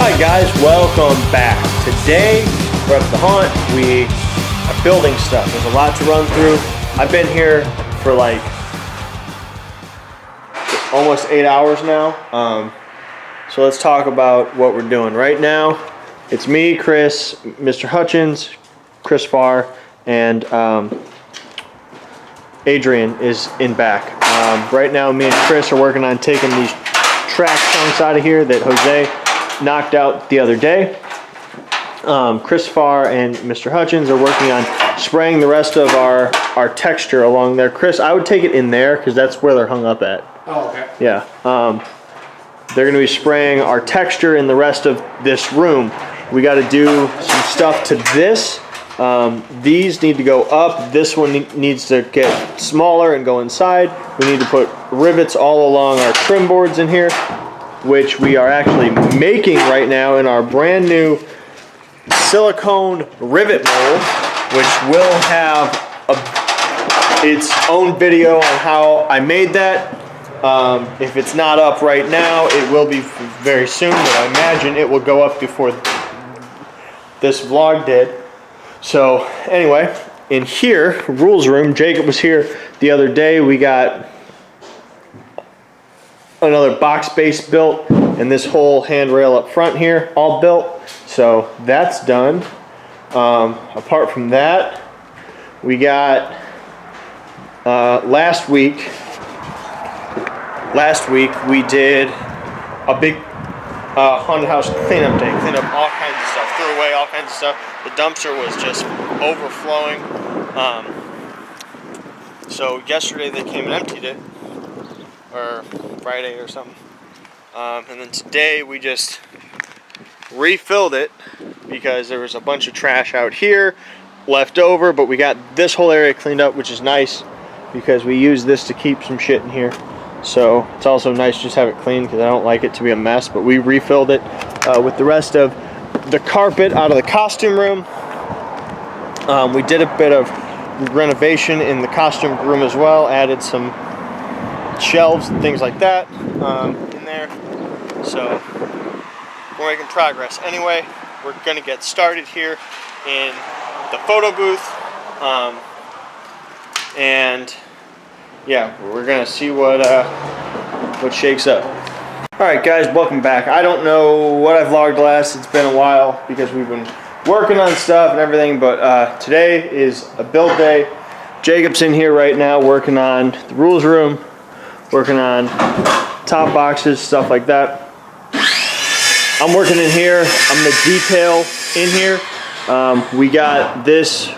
Hi guys, welcome back. Today we're at the hunt. We are building stuff. There's a lot to run through. I've been here for like almost 8 hours now. So let's talk about what we're doing right now. It's me, Chris, Mr. Hutchins, Chris Farr, and Adrian is in back. Right now me and Chris are working on taking these track chunks out of here that Jose knocked out the other day. Chris Farr and Mr. Hutchins are working on spraying the rest of our texture along there. Chris, I would take it in there because that's where they're hung up at. Oh, okay. Yeah. They're going to be spraying our texture in the rest of this room. We got to do some stuff to this. These need to go up. This one needs to get smaller and go inside. We need to put rivets all along our trim boards in here, which we are actually making right now in our brand new silicone rivet mold, which will have its own video on how I made that. If it's not up right now, it will be very soon, but I imagine it will go up before this vlog did. So anyway, in here, rules room, Jacob was here the other day. We got another box base built and this whole handrail up front here all built. So that's done. Apart from that, we got last week we did a big haunted house cleanup day. Cleaned up all kinds of stuff, threw away all kinds of stuff. The dumpster was just overflowing. So yesterday they came and emptied it, or Friday or something. And then today we just refilled it because there was a bunch of trash out here left over, but we got this whole area cleaned up, which is nice because we use this to keep some shit in here. So it's also nice to just have it clean because I don't like it to be a mess, but we refilled it with the rest of the carpet out of the costume room. We did a bit of renovation in the costume room as well, added some shelves and things like that in there. So we're making progress. Anyway, we're going to get started here in the photo booth. And yeah, we're gonna see what shakes up. All right, guys, welcome back. I don't know what I vlogged last. It's been a while because we've been working on stuff and everything. But today is a build day. Jacob's in here right now working on the rules room, working on top boxes, stuff like that. I'm working in here. I'm gonna detail in here. We got this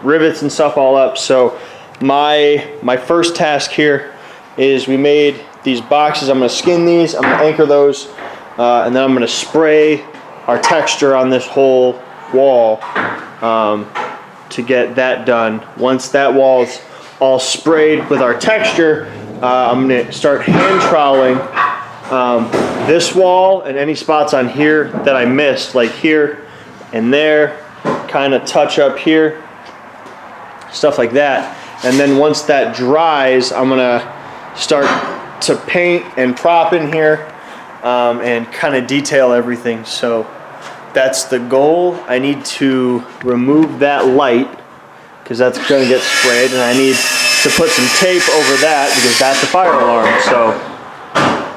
rivets and stuff all up. So my first task here is we made these boxes. I'm going to skin these, I'm going to anchor those, and then I'm going to spray our texture on this whole wall to get that done. Once that wall's all sprayed with our texture, I'm going to start hand troweling this wall and any spots on here that I missed, like here and there, kind of touch up here, stuff like that. And then once that dries, I'm gonna start to paint and prop in here and kind of detail everything. So that's the goal. I need to remove that light because that's gonna get sprayed, and I need to put some tape over that because that's a fire alarm. So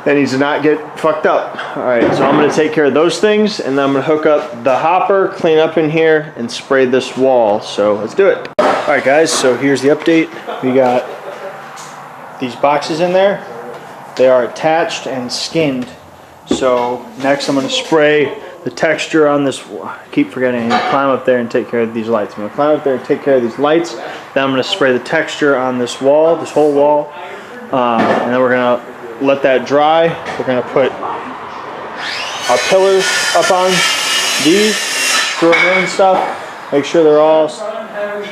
that needs to not get fucked up. All right, so I'm gonna take care of those things, and then I'm gonna hook up the hopper, clean up in here, and spray this wall. So let's do it. All right, guys, so here's the update. We got these boxes in there. They are attached and skinned. So next I'm gonna spray the texture on this. I keep forgetting, I need to climb up there and take care of these lights. I'm gonna climb up there and take care of these lights. Then I'm gonna spray the texture on this wall, this whole wall. And then we're gonna let that dry. We're gonna put our pillars up on these, screw them in and stuff, make sure they're all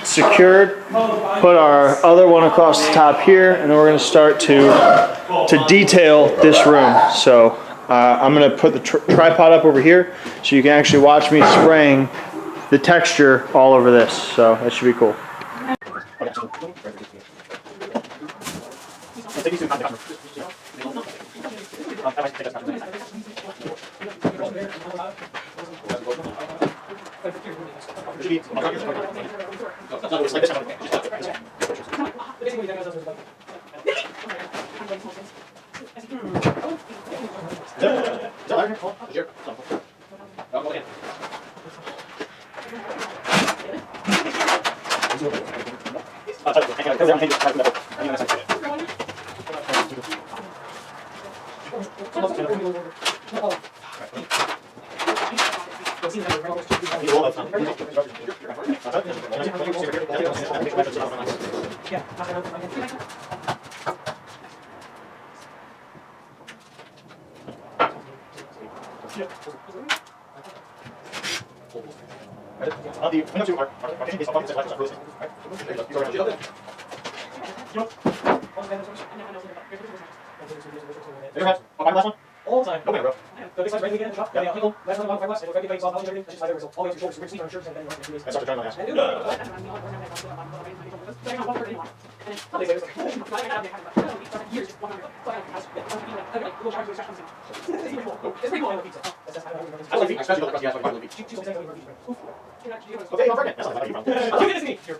secured. Put our other one across the top here, and then we're gonna start to detail this room. So I'm gonna put the tripod up over here so you can actually watch me spraying the texture all over this. So that should be cool. All the time. No, bro. The big size right again at the top. Yeah, the last one, five glass. And we'll solve everything. Just slide over. All the way to your shoulders, your shirts, and then you want to start to turn on the Okay, I'm pregnant. That's not like you're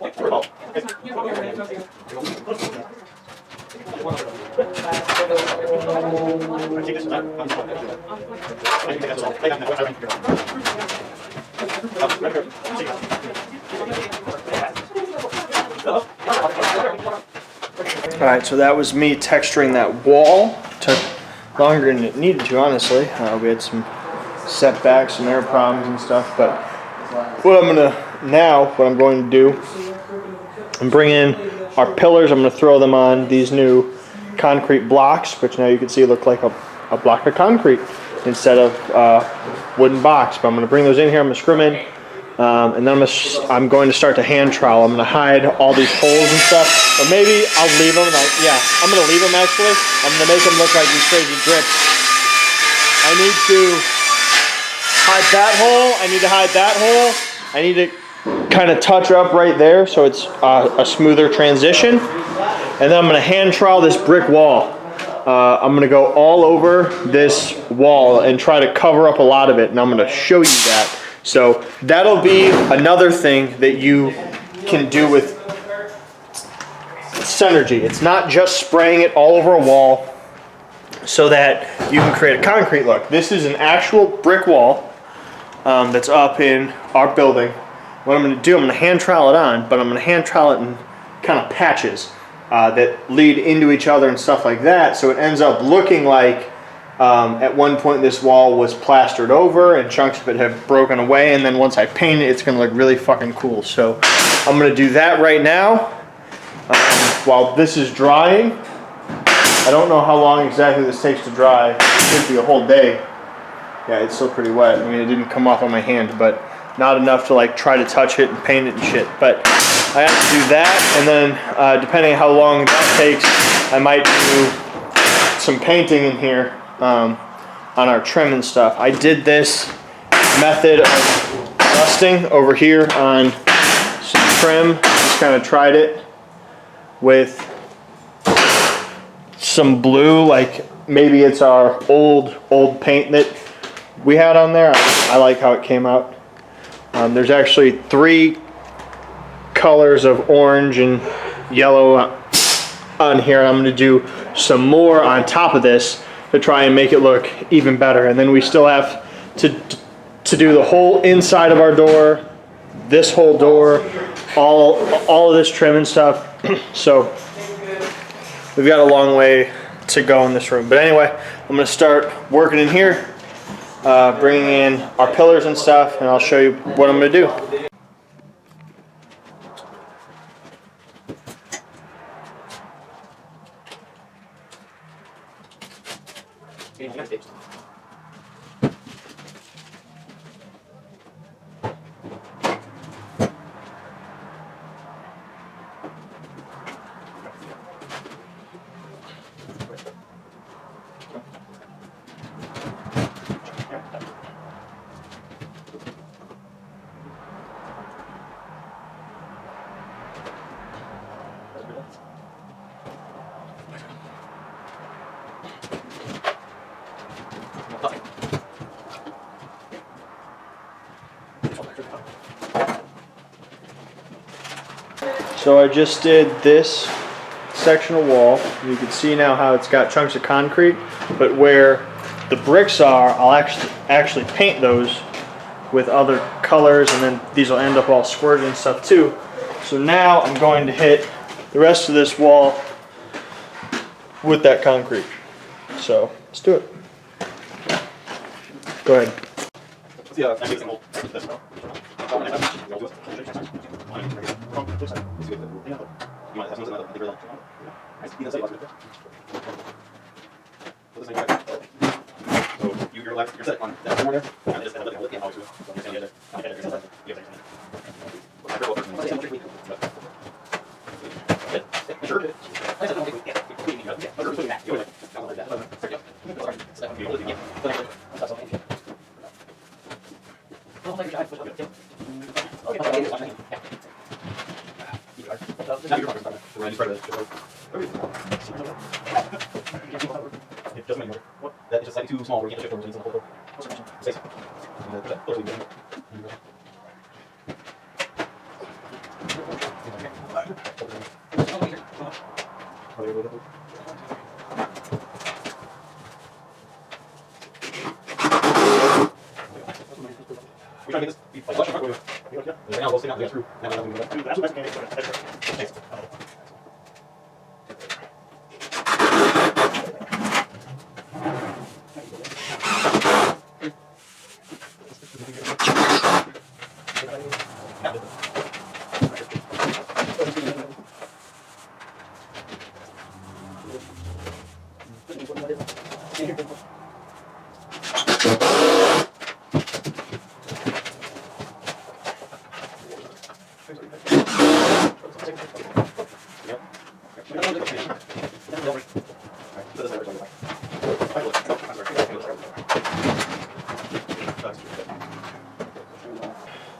Alright, so that was me texturing that wall. Took longer than it needed to, honestly. We had some setbacks, some air problems and stuff, but what I'm going to do, I'm bring in our pillars. I'm going to throw them on these new concrete blocks, which now you can see look like a block of concrete instead of wooden box. But I'm going to bring those in here. I'm going to screw them in, and then I'm going to start to hand trowel. I'm going to hide all these holes and stuff, or maybe I'll leave them. I'm going to leave them actually. I'm going to make them look like these crazy drips. I need to hide that hole. I need to hide that hole. I need to kind of touch up right there so it's a smoother transition. And then I'm going to hand trowel this brick wall. I'm going to go all over this wall and try to cover up a lot of it, and I'm going to show you that. So that'll be another thing that you can do with senergy. It's not just spraying it all over a wall so that you can create a concrete look. This is an actual brick wall that's up in our building. What I'm going to do, I'm going to hand trowel it on, but I'm going to hand trowel it in kind of patches that lead into each other and stuff like that, so it ends up looking like at one point this wall was plastered over and chunks of it have broken away, and then once I paint it, it's going to look really fucking cool. So I'm going to do that right now while this is drying. I don't know how long exactly this takes to dry. It could be a whole day. Yeah, it's still pretty wet. I mean, it didn't come off on my hand, but not enough to like try to touch it and paint it and shit. But I have to do that, and then depending on how long that takes, I might do some painting in here on our trim and stuff. I did this method of dusting over here on some trim. Just kind of tried it with some blue, like maybe it's our old paint that we had on there. I like how it came out. There's actually 3 colors of orange and yellow on here. I'm going to do some more on top of this to try and make it look even better. And then we still have to do the whole inside of our door, this whole door, all of this trim and stuff. So we've got a long way to go in this room. But anyway, I'm going to start working in here, bringing in our pillars and stuff, and I'll show you what I'm going to do. So I just did this sectional wall. You can see now how it's got chunks of concrete, but where the bricks are, I'll actually paint those with other colors, and then these will end up all squirted and stuff too. So now I'm going to hit the rest of this wall with that concrete. So let's do it. Go ahead. You're set on that corner there. And just look at how to that is just slightly too small where you can't shift over to something. We're trying to get this be flush. Right now, we'll stay out there through.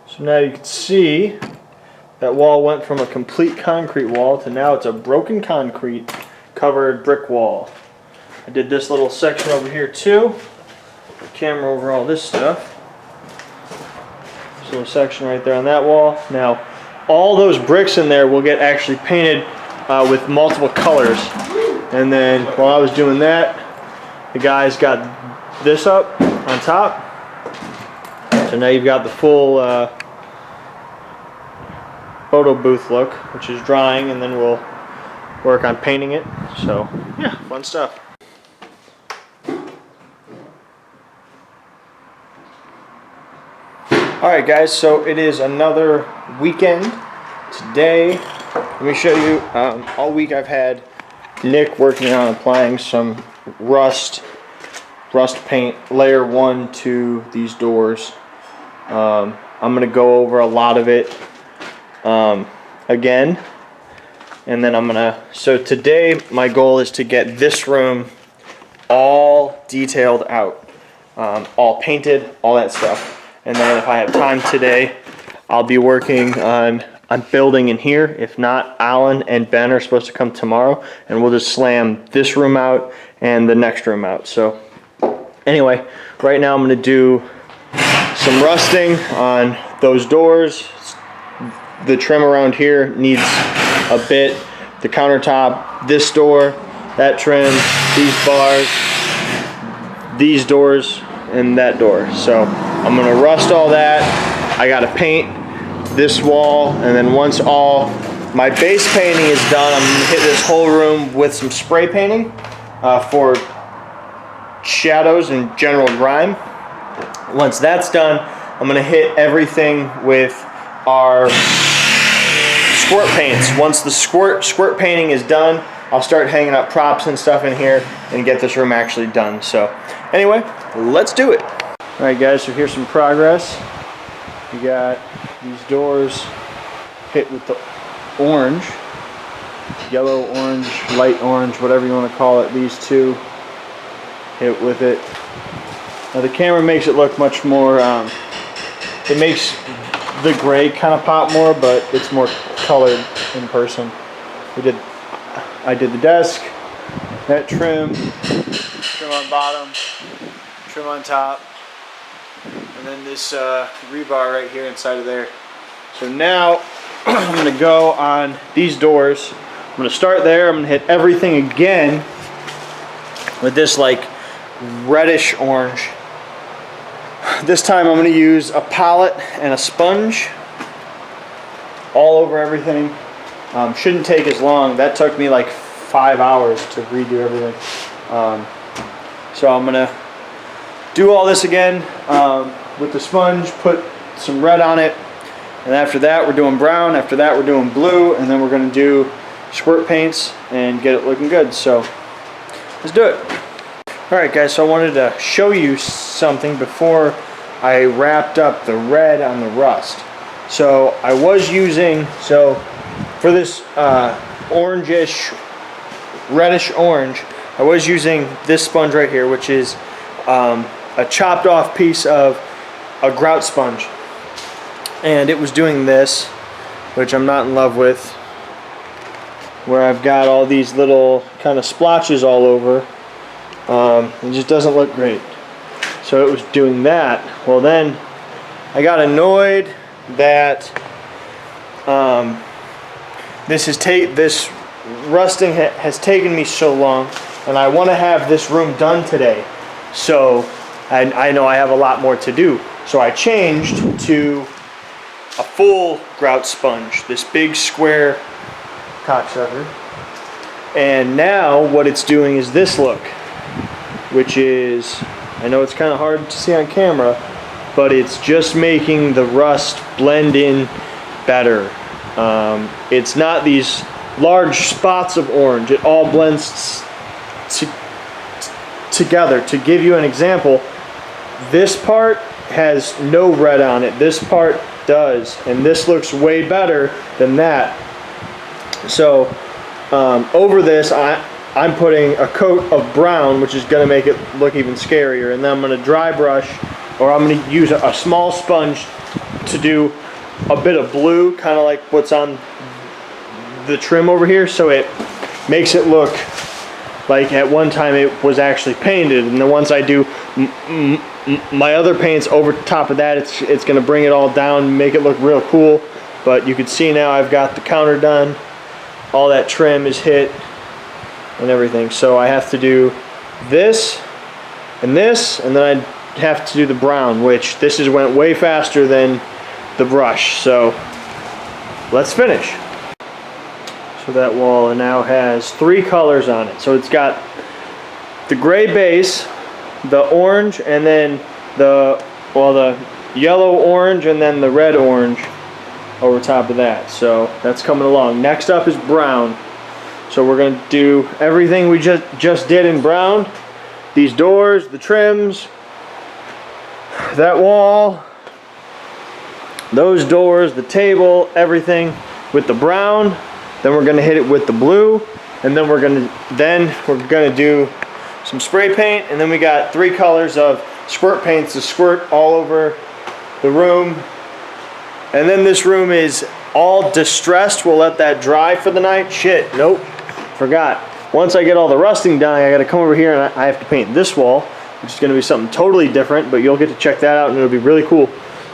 So now you can see that wall went from a complete concrete wall to now it's a broken concrete covered brick wall. I did this little section over here too. Camera over all this stuff. This little section right there on that wall. Now all those bricks in there will get actually painted with multiple colors. And then while I was doing that, the guys got this up on top. So now you've got the full photo booth look, which is drying, and then we'll work on painting it. So yeah, fun stuff. Alright guys, so it is another weekend. Today, let me show you, all week I've had Nick working on applying some rust paint layer 1 to these doors. I'm going to go over a lot of it again, and then so today my goal is to get this room all detailed out, all painted, all that stuff. And then if I have time today, I'll be working on building in here. If not, Alan and Ben are supposed to come tomorrow, and we'll just slam this room out and the next room out. So anyway, right now I'm going to do some rusting on those doors. The trim around here needs a bit. The countertop, this door, that trim, these bars, these doors, and that door. So I'm going to rust all that. I got to paint this wall, and then once all my base painting is done, I'm going to hit this whole room with some spray painting for shadows and general grime. Once that's done, I'm going to hit everything with our squirt paints. Once the squirt painting is done, I'll start hanging up props and stuff in here and get this room actually done. So anyway, let's do it. Alright guys, so here's some progress. We got these doors hit with the orange, yellow, orange, light orange, whatever you want to call it. These two hit with it. Now the camera makes it look much more, it makes the gray kind of pop more, but it's more colored in person. I did the desk, that trim on bottom, trim on top, and then this rebar right here inside of there. So now I'm gonna go on these doors. I'm gonna start there. I'm gonna hit everything again with this like reddish orange. This time I'm gonna use a palette and a sponge all over everything. Shouldn't take as long. That took me like 5 hours to redo everything. So I'm gonna do all this again with the sponge, put some red on it, and after that we're doing brown, after that we're doing blue, and then we're gonna do squirt paints and get it looking good. So let's do it. Alright guys, so I wanted to show you something before I wrapped up the red on the rust. So I was using, for this orangish, reddish orange, I was using this sponge right here, which is a chopped off piece of a grout sponge. And it was doing this, which I'm not in love with, where I've got all these little kind of splotches all over. It just doesn't look great. So it was doing that. Well then, I got annoyed that this rusting has taken me so long, and I want to have this room done today. So I know I have a lot more to do. So I changed to a full grout sponge, this big square cocksucker. And now what it's doing is this look, which is, I know it's kind of hard to see on camera, but it's just making the rust blend in better. It's not these large spots of orange. It all blends together. To give you an example, this part has no red on it. This part does, and this looks way better than that. So over this, I'm putting a coat of brown, which is going to make it look even scarier, and then I'm going to dry brush, or I'm going to use a small sponge to do a bit of blue, kind of like what's on the trim over here, so it makes it look like at one time it was actually painted. And then once I do my other paints over top of that, it's going to bring it all down, make it look real cool. But you can see now I've got the counter done, all that trim is hit and everything. So I have to do this, and then I have to do the brown, which this went way faster than the brush. So let's finish. So that wall now has 3 colors on it. So it's got the gray base, the orange, and then the yellow orange, and then the red orange over top of that. So that's coming along. Next up is brown. So we're going to do everything we just did in brown. These doors, the trims, that wall, those doors, the table, everything with the brown. Then we're going to hit it with the blue, and then we're going to do some spray paint, and then we got 3 colors of squirt paints to squirt all over the room. And then this room is all distressed. We'll let that dry for the night. Shit, nope, forgot. Once I get all the rusting done, I got to come over here and I have to paint this wall, which is going to be something totally different, but you'll get to check that out and it'll be really cool.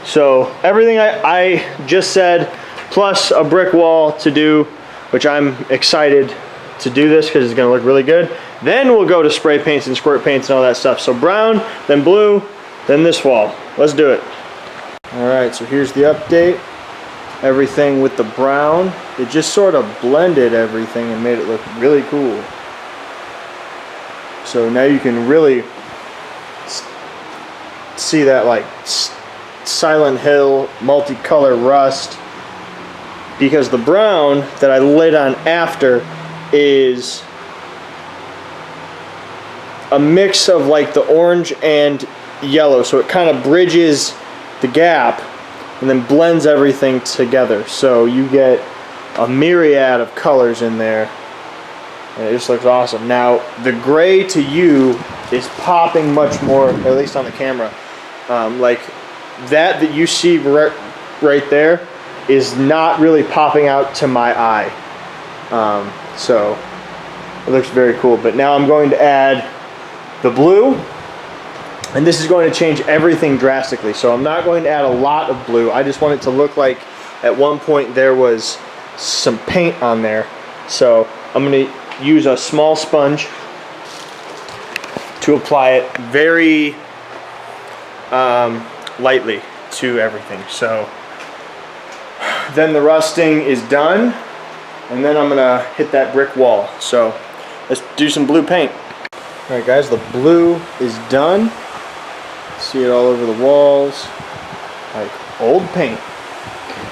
So everything I just said, plus a brick wall to do, which I'm excited to do this because it's going to look really good. Then we'll go to spray paints and squirt paints and all that stuff. So brown, then blue, then this wall. Let's do it. Alright, so here's the update. Everything with the brown, it just sort of blended everything and made it look really cool. So now you can really see that like Silent Hill multicolor rust, because the brown that I laid on after is a mix of like the orange and yellow, so it kind of bridges the gap and then blends everything together, so you get a myriad of colors in there and it just looks awesome. Now the gray to you is popping much more, at least on the camera. Like that you see right there is not really popping out to my eye. So it looks very cool. But now I'm going to add the blue, and this is going to change everything drastically. So I'm not going to add a lot of blue. I just want it to look like at one point there was some paint on there. So I'm gonna use a small sponge to apply it very lightly to everything. So then the rusting is done, and then I'm gonna hit that brick wall. So let's do some blue paint. All right, guys, the blue is done. See it all over the walls, like old paint.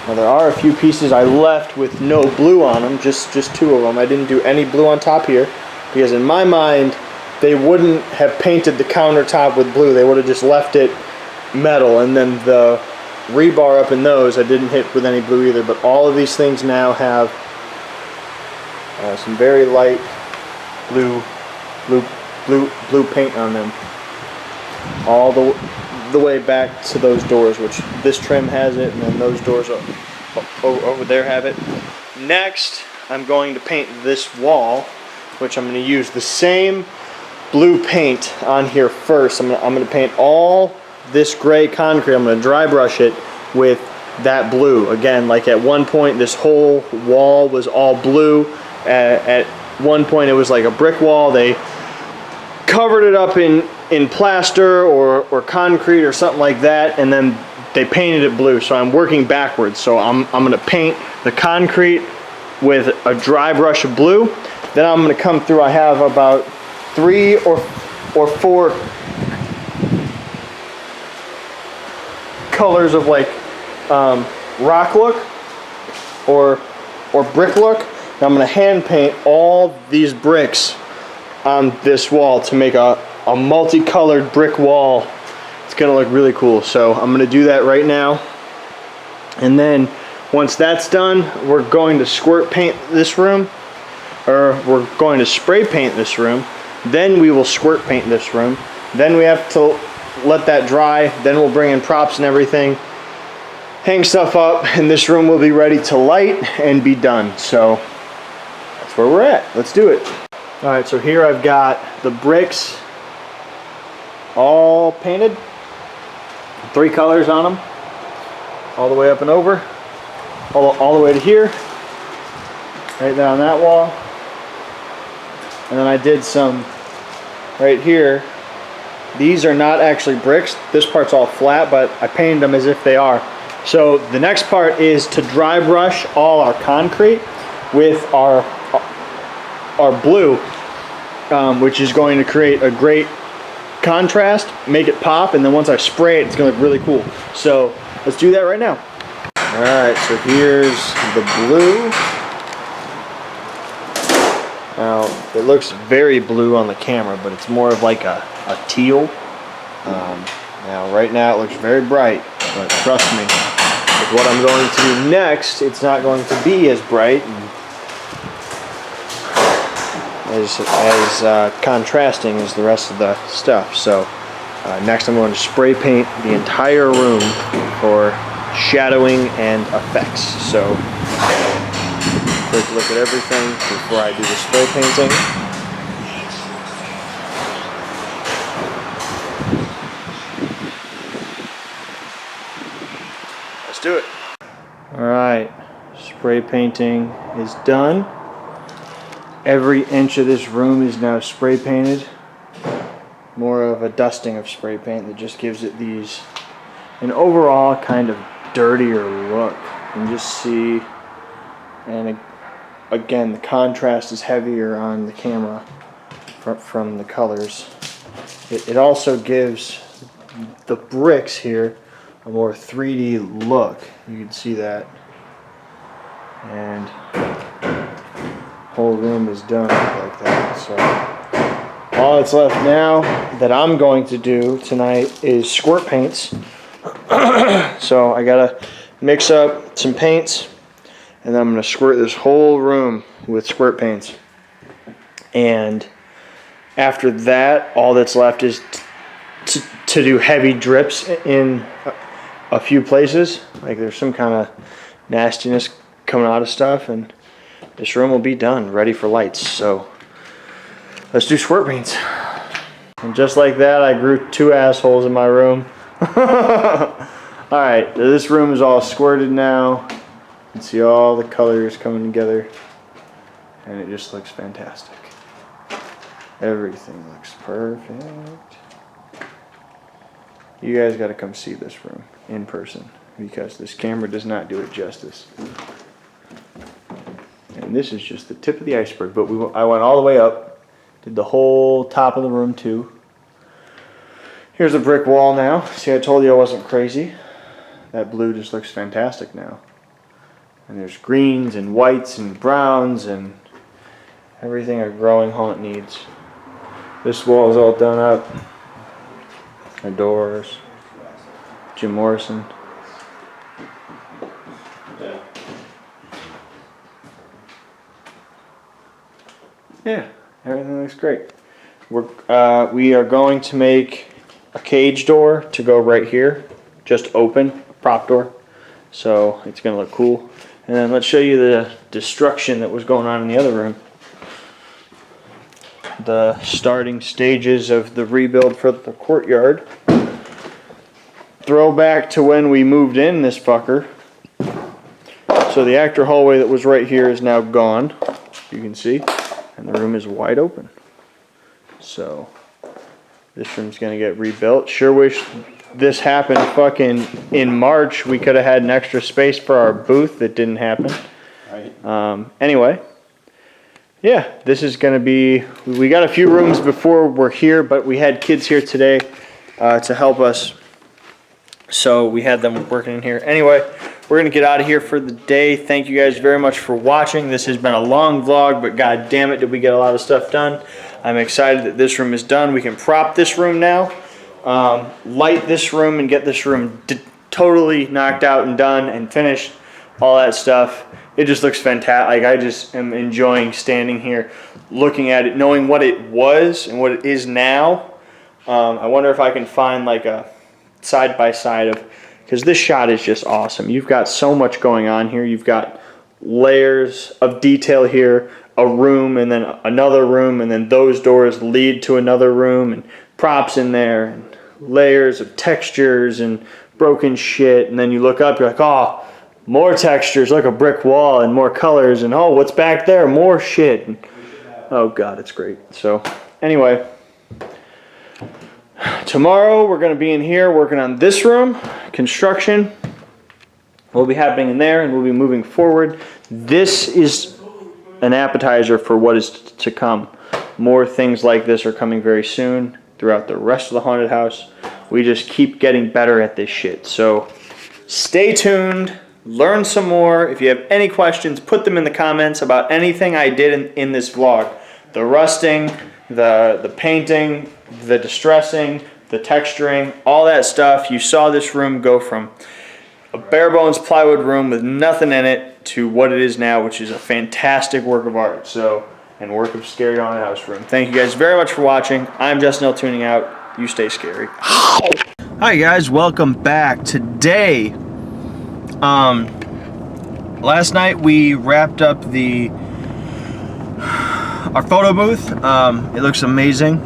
Now there are a few pieces I left with no blue on them, just 2 of them. I didn't do any blue on top here because in my mind they wouldn't have painted the countertop with blue. They would have just left it metal, and then the rebar up in those I didn't hit with any blue either. But all of these things now have some very light blue paint on them, all the way back to those doors, which this trim has it, and then those doors over there have it. Next, I'm going to paint this wall, which I'm going to use the same blue paint on here first. I'm going to paint all this gray concrete. I'm going to dry brush it with that blue. Again, like at one point this whole wall was all blue. At one point it was like a brick wall. They covered it up in plaster or concrete or something like that, and then they painted it blue. So I'm working backwards. So I'm going to paint the concrete with a dry brush of blue. Then I'm going to come through. I have about 3 or 4 colors of like rock look or brick look. And I'm going to hand paint all these bricks on this wall to make a multicolored brick wall. It's going to look really cool. So I'm going to do that right now. And then once that's done, we're going to squirt paint this room, or we're going to spray paint this room. Then we will squirt paint this room. Then we have to let that dry. Then we'll bring in props and everything, hang stuff up, and this room will be ready to light and be done. So that's where we're at. Let's do it. All right, so here I've got the bricks all painted, 3 colors on them, all the way up and over, all the way to here, right there on that wall. And then I did some right here. These are not actually bricks. This part's all flat, but I painted them as if they are. So the next part is to dry brush all our concrete with our blue, which is going to create a great contrast, make it pop, and then once I spray it, it's going to look really cool. So let's do that right now. All right, so here's the blue. Now, it looks very blue on the camera, but it's more of like a teal. Now, right now it looks very bright, but trust me, with what I'm going to do next, it's not going to be as bright and as contrasting as the rest of the stuff. So next I'm going to spray paint the entire room for shadowing and effects. So quick look at everything before I do the spray painting. Let's do it. Alright, spray painting is done. Every inch of this room is now spray painted. More of a dusting of spray paint that just gives it an overall kind of dirtier look. You can just see, and again, the contrast is heavier on the camera from the colors. It also gives the bricks here a more 3D look. You can see that. And whole room is done like that. So all that's left now that I'm going to do tonight is squirt paints. So I gotta mix up some paints, and then I'm gonna squirt this whole room with squirt paints. And after that, all that's left is to do heavy drips in a few places. Like there's some kind of nastiness coming out of stuff, and this room will be done, ready for lights. So let's do squirt paints. And just like that, I grew 2 assholes in my room. Alright, this room is all squirted now. can see all the colors coming together, and it just looks fantastic. Everything looks perfect. You guys got to come see this room in person because this camera does not do it justice. And this is just the tip of the iceberg, but I went all the way up, did the whole top of the room too. Here's a brick wall now. See, I told you I wasn't crazy. That blue just looks fantastic now. And there's greens and whites and browns and everything a growing haunt needs. This wall is all done up. Our doors. Jim Morrison. Yeah, everything looks great. We are going to make a cage door to go right here. Just open, a prop door. So it's going to look cool. And then let's show you the destruction that was going on in the other room. The starting stages of the rebuild for the courtyard. Throwback to when we moved in this fucker. So the actor hallway that was right here is now gone. You can see. And the room is wide open. So this room's going to get rebuilt. Sure wish this happened fucking in March. We could have had an extra space for our booth. That didn't happen. Right. Anyway. Yeah, this is going to be... We got a few rooms before we're here, but we had kids here today to help us. So we had them working in here. Anyway, we're going to get out of here for the day. Thank you guys very much for watching. This has been a long vlog, but god damn it, did we get a lot of stuff done. I'm excited that this room is done. We can prop this room now, light this room, and get this room totally knocked out and done and finished. All that stuff. It just looks fantastic. Like, I just am enjoying standing here, looking at it, knowing what it was and what it is now. I wonder if I can find like a side-by-side of, because this shot is just awesome. You've got so much going on here. You've got layers of detail here, a room and then another room, and then those doors lead to another room, and props in there, and layers of textures and broken shit. And then you look up, you're like, oh, more textures, like a brick wall, and more colors, and oh, what's back there? More shit. And, oh god, it's great. So anyway, tomorrow we're going to be in here working on this room. Construction will be happening in there, and we'll be moving forward. This is an appetizer for what is to come. More things like this are coming very soon throughout the rest of the haunted house. We just keep getting better at this shit. So stay tuned. Learn some more. If you have any questions, put them in the comments about anything I did in this vlog. The rusting, the painting, the distressing, the texturing, all that stuff. You saw this room go from a bare bones plywood room with nothing in it to what it is now, which is a fantastic work of art. So, and work of scary haunted house room. Thank you guys very much for watching. I'm Justin L. tuning out. You stay scary. Hi guys, welcome back. Today, last night we wrapped up our photo booth. It looks amazing.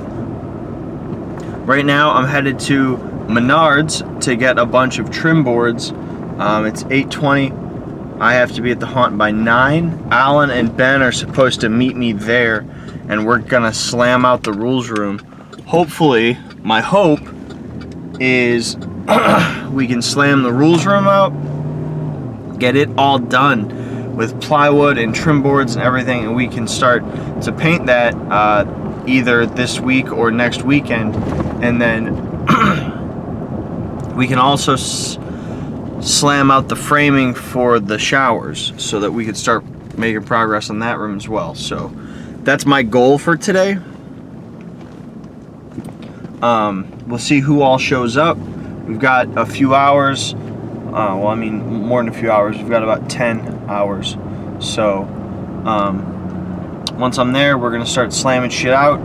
Right now I'm headed to Menards to get a bunch of trim boards. It's 8:20. I have to be at the haunt by 9. Alan and Ben are supposed to meet me there, and we're gonna slam out the rules room. Hopefully, my hope is we can slam the rules room out, get it all done with plywood and trim boards and everything, and we can start to paint that either this week or next weekend. And then we can also slam out the framing for the showers so that we could start making progress on that room as well. So that's my goal for today. We'll see who all shows up. We've got a few hours. Well, I mean, more than a few hours. We've got about 10 hours. So, once I'm there, we're going to start slamming shit out.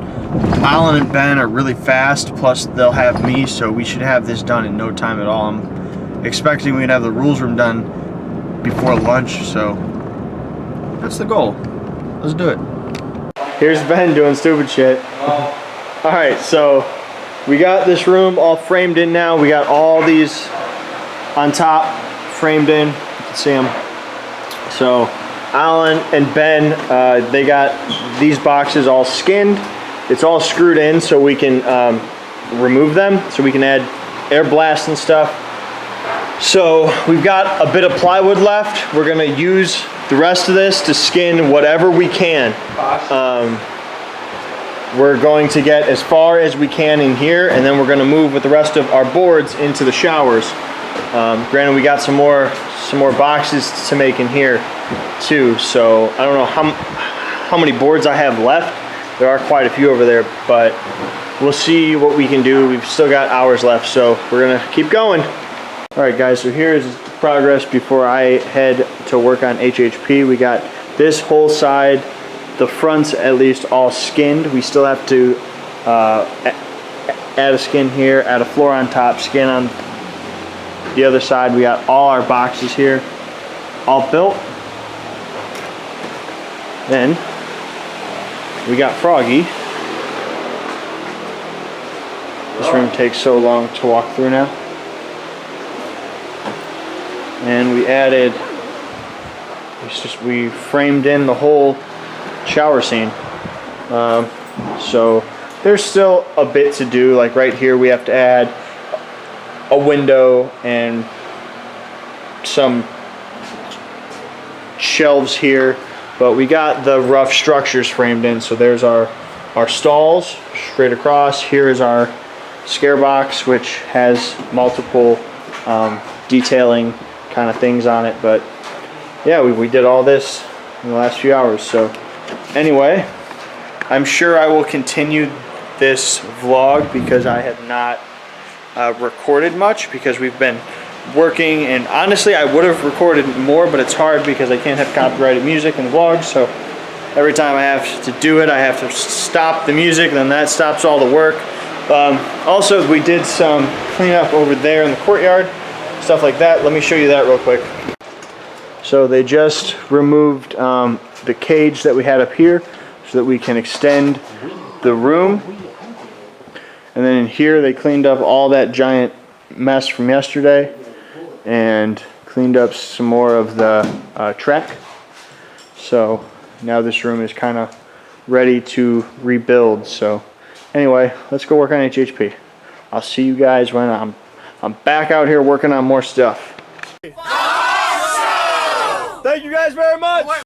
Alan and Ben are really fast, plus they'll have me, so we should have this done in no time at all. I'm expecting we'd have the rules room done before lunch, so that's the goal. Let's do it. Here's Ben doing stupid shit. Alright, so we got this room all framed in now. We got all these on top framed in. You can see them. So Alan and Ben, they got these boxes all skinned. It's all screwed in so we can remove them, so we can add air blast and stuff. So we've got a bit of plywood left. We're gonna use the rest of this to skin whatever we can. We're going to get as far as we can in here, and then we're gonna move with the rest of our boards into the showers. Granted, we got some more boxes to make in here too, so I don't know how many boards I have left. There are quite a few over there, but we'll see what we can do. We've still got hours left, so we're gonna keep going. All right, guys, so here's progress before I head to work on HHP. We got this whole side, the fronts at least, all skinned. We still have to add a skin here, add a floor on top, skin on the other side. We got all our boxes here, all built. Then we got Froggy. This room takes so long to walk through now. And we added, we framed in the whole shower scene. So there's still a bit to do. Like right here, we have to add a window and some shelves here. But we got the rough structures framed in. So there's our stalls straight across. Here is our scare box, which has multiple detailing kind of things on it. But yeah, we did all this in the last few hours. So anyway, I'm sure I will continue this vlog because I have not recorded much because we've been working, and honestly I would have recorded more, but it's hard because I can't have copyrighted music in the vlog. So every time I have to do it, I have to stop the music, and then that stops all the work. Also, we did some cleanup over there in the courtyard, stuff like that. Let me show you that real quick. So they just removed the cage that we had up here so that we can extend the room. And then in here they cleaned up all that giant mess from yesterday and cleaned up some more of the track. So now this room is kind of ready to rebuild. So anyway, let's go work on HHP. I'll see you guys when I'm back out here working on more stuff. Thank you guys very much.